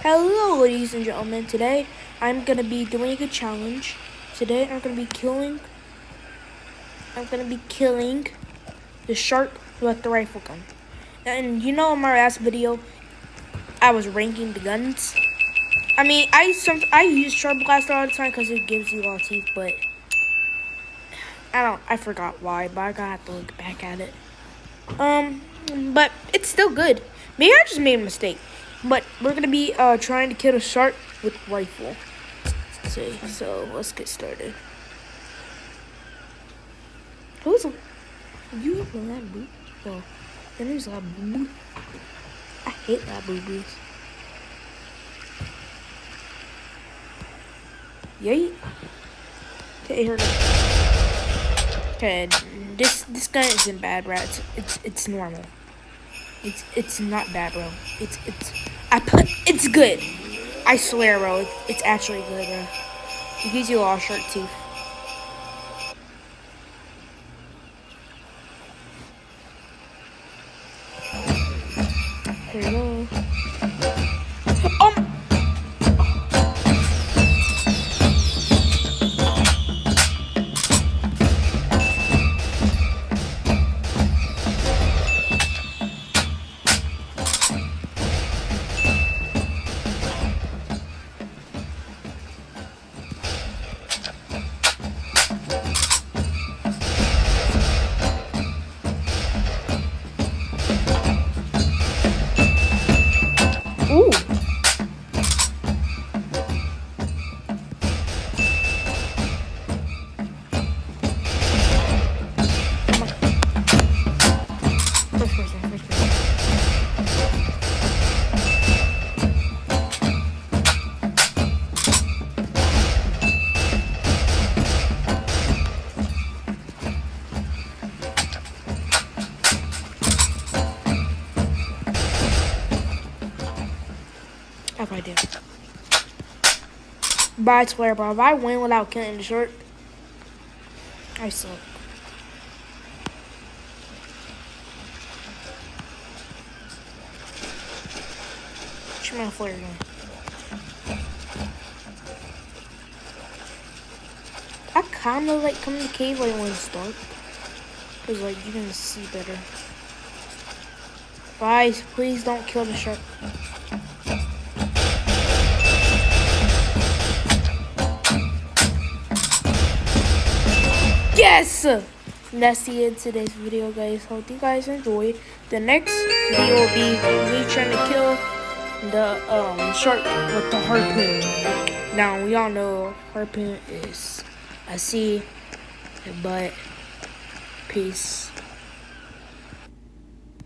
Hello, ladies and gentlemen. Today I'm gonna be doing a challenge. Today I'm gonna be killing the shark with the rifle gun. And you know, in my last video, I was ranking the guns. I mean, I use sharp blaster all the time because it gives you all teeth, but I forgot why, but I gotta have to look back at it. But it's still good. Maybe I just made a mistake. But we're gonna be trying to kill a shark with rifle. See, so let's get started. Who's you have a lab Well, your name's Lab Boo. I hate Lab Boo Boos. Yay. Okay, here we go. Okay, this gun isn't bad, bro. It's normal. It's not bad, bro. It's good. I swear, bro. It's actually good, bro. It gives you all shark teeth. Here we go. Ooh. First person. If I do. But I swear, bro, if I win without killing the shark, I suck. Shoot my flare gun. I kinda like coming to the cave like when it's dark. Cause like you can see better. Guys, please don't kill the shark. Yes! And that's the end of today's video, guys. Hope you guys enjoy. The next video will be me trying to kill the shark with the harpoon. Now we all know harpoon is a sea, but peace.